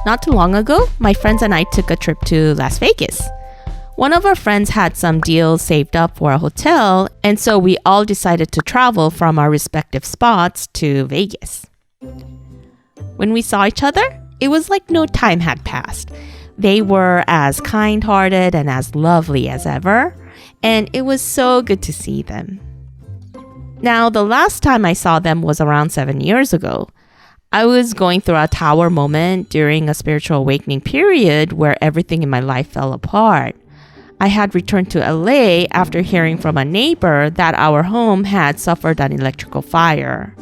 Not too long ago, my friends and I took a trip to Las Vegas. One of our friends had some deals saved up for a hotel, and so we all decided to travel from our respective spots to Vegas. When we saw each other, it was like no time had passed. They were as kind-hearted and as lovely as ever, and it was so good to see them. Now, the last time I saw them was around 7 years ago. I was going through a tower moment during a spiritual awakening period where everything in my life fell apart. I had returned to LA after hearing from a neighbor that our home had suffered an electrical fire.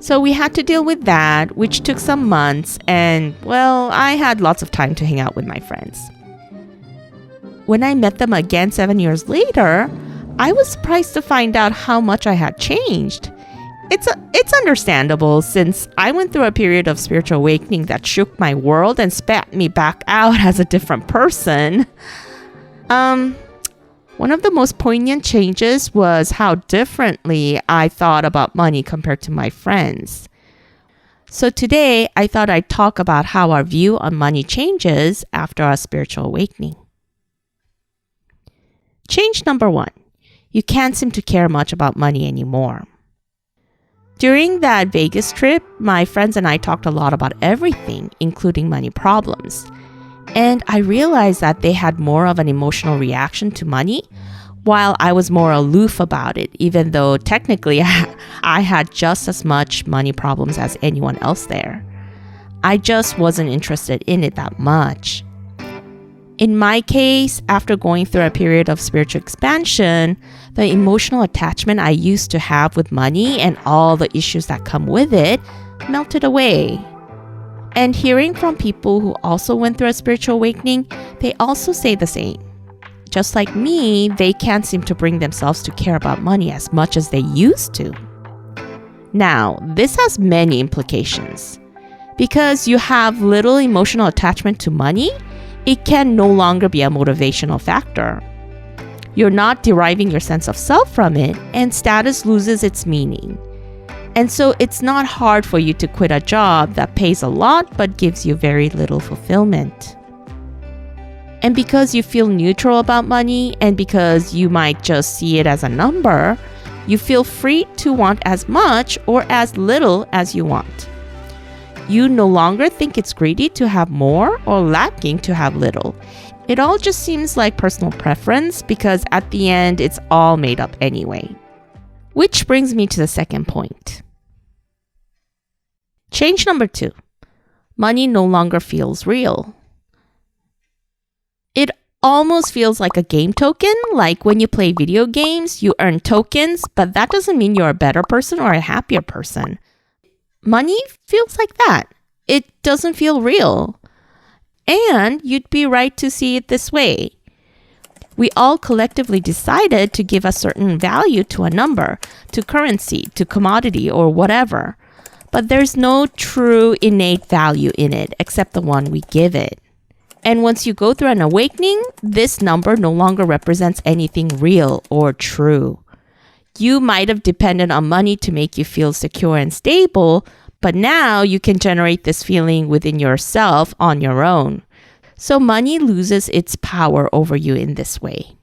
So we had to deal with that, which took some months, and, well, I had lots of time to hang out with my friends. When I met them again 7 years later, I was surprised to find out how much I had changed. It's understandable since I went through a period of spiritual awakening that shook my world and spat me back out as a different person. One of the most poignant changes was how differently I thought about money compared to my friends. So today, I thought I'd talk about how our view on money changes after our spiritual awakening. Change number 1. You can't seem to care much about money anymore. During that Vegas trip, my friends and I talked a lot about everything, including money problems. And I realized that they had more of an emotional reaction to money, while I was more aloof about it, even though technically I had just as much money problems as anyone else there. I just wasn't interested in it that much. In my case, after going through a period of spiritual expansion, the emotional attachment I used to have with money and all the issues that come with it melted away. And hearing from people who also went through a spiritual awakening, they also say the same. Just like me, they can't seem to bring themselves to care about money as much as they used to. Now, this has many implications. Because you have little emotional attachment to money, it can no longer be a motivational factor. You're not deriving your sense of self from it, and status loses its meaning. And so it's not hard for you to quit a job that pays a lot but gives you very little fulfillment. And because you feel neutral about money, and because you might just see it as a number, you feel free to want as much or as little as you want. You no longer think it's greedy to have more or lacking to have little. It all just seems like personal preference because at the end, it's all made up anyway. Which brings me to the second point. Change number 2. Money no longer feels real. It almost feels like a game token, like when you play video games, you earn tokens, but that doesn't mean you're a better person or a happier person. Money feels like that. It doesn't feel real. And you'd be right to see it this way. We all collectively decided to give a certain value to a number, to currency, to commodity, or whatever. But there's no true innate value in it except the one we give it. And once you go through an awakening, this number no longer represents anything real or true. You might have depended on money to make you feel secure and stable, but now you can generate this feeling within yourself on your own. So money loses its power over you in this way.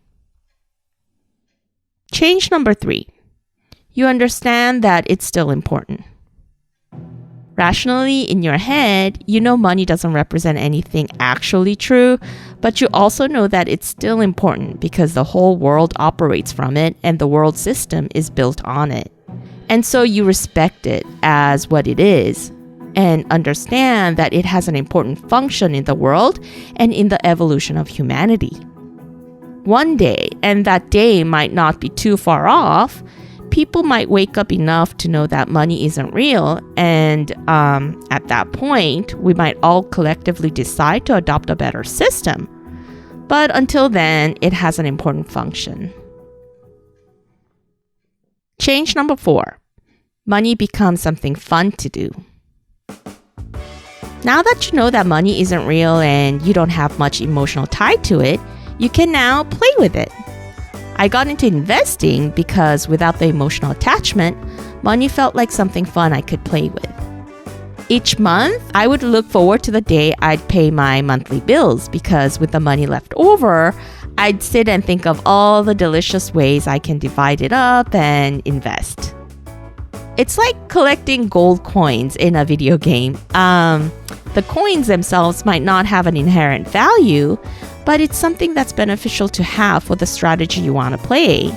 Change number 3. You understand that it's still important. Rationally, in your head, you know money doesn't represent anything actually true, but you also know that it's still important because the whole world operates from it and the world system is built on it. And so you respect it as what it is and understand that it has an important function in the world and in the evolution of humanity. One day, and that day might not be too far off, people might wake up enough to know that money isn't real, and at that point, we might all collectively decide to adopt a better system. But until then, it has an important function. Change number 4. Money becomes something fun to do. Now that you know that money isn't real and you don't have much emotional tie to it, you can now play with it. I got into investing because without the emotional attachment, money felt like something fun I could play with. Each month, I would look forward to the day I'd pay my monthly bills because with the money left over, I'd sit and think of all the delicious ways I can divide it up and invest. It's like collecting gold coins in a video game. The coins themselves might not have an inherent value, but it's something that's beneficial to have for the strategy you want to play.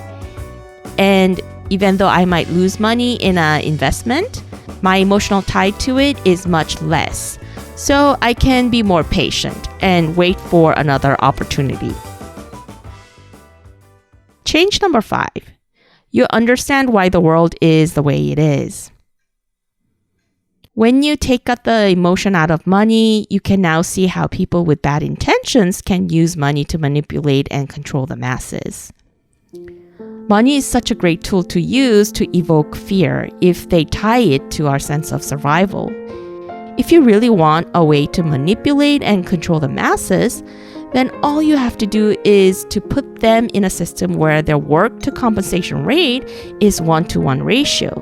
And even though I might lose money in an investment, my emotional tie to it is much less. So I can be more patient and wait for another opportunity. Change number 5. You understand why the world is the way it is. When you take out the emotion out of money, you can now see how people with bad intentions can use money to manipulate and control the masses. Money is such a great tool to use to evoke fear if they tie it to our sense of survival. If you really want a way to manipulate and control the masses, then all you have to do is to put them in a system where their work to compensation rate is 1-to-1 ratio.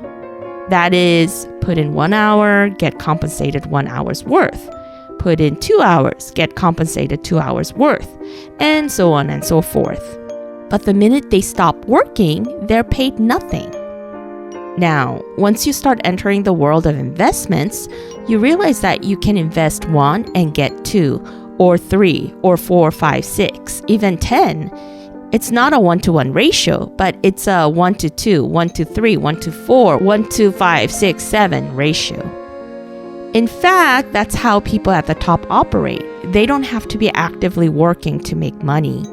That is, put in 1 hour, get compensated 1 hour's worth. Put in 2 hours, get compensated 2 hours worth, and so on and so forth. But the minute they stop working, they're paid nothing. Now, once you start entering the world of investments, you realize that you can invest 1 and get 2, or 3, or 4, 5, 6, even 10. It's not a 1-to-1 ratio, but it's a 1-to-2, 1-to-3, 1-to-4, 1-to-5, 6, 7 ratio. In fact, that's how people at the top operate. They don't have to be actively working to make money.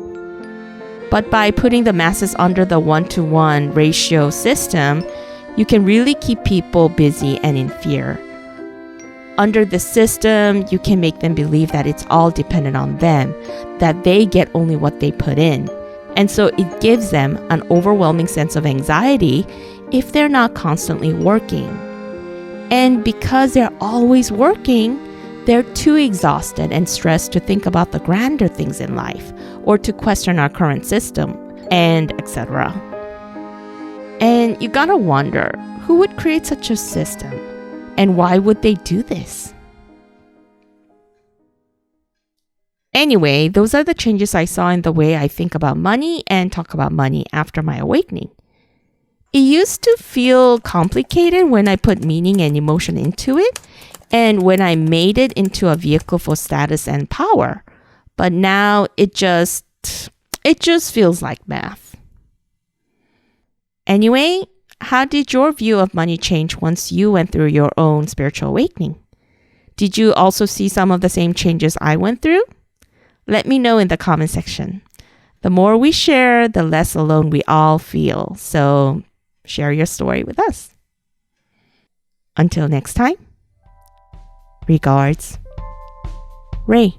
But by putting the masses under the 1-to-1 ratio system, you can really keep people busy and in fear. Under the system, you can make them believe that it's all dependent on them, that they get only what they put in. And so it gives them an overwhelming sense of anxiety if they're not constantly working. And because they're always working, they're too exhausted and stressed to think about the grander things in life or to question our current system, and etc. And you gotta wonder, who would create such a system? And why would they do this? Anyway, those are the changes I saw in the way I think about money and talk about money after my awakening. It used to feel complicated when I put meaning and emotion into it, and when I made it into a vehicle for status and power. But now it just feels like math. Anyway, how did your view of money change once you went through your own spiritual awakening? Did you also see some of the same changes I went through? Let me know in the comment section. The more we share, the less alone we all feel. So share your story with us. Until next time, regards, Ray.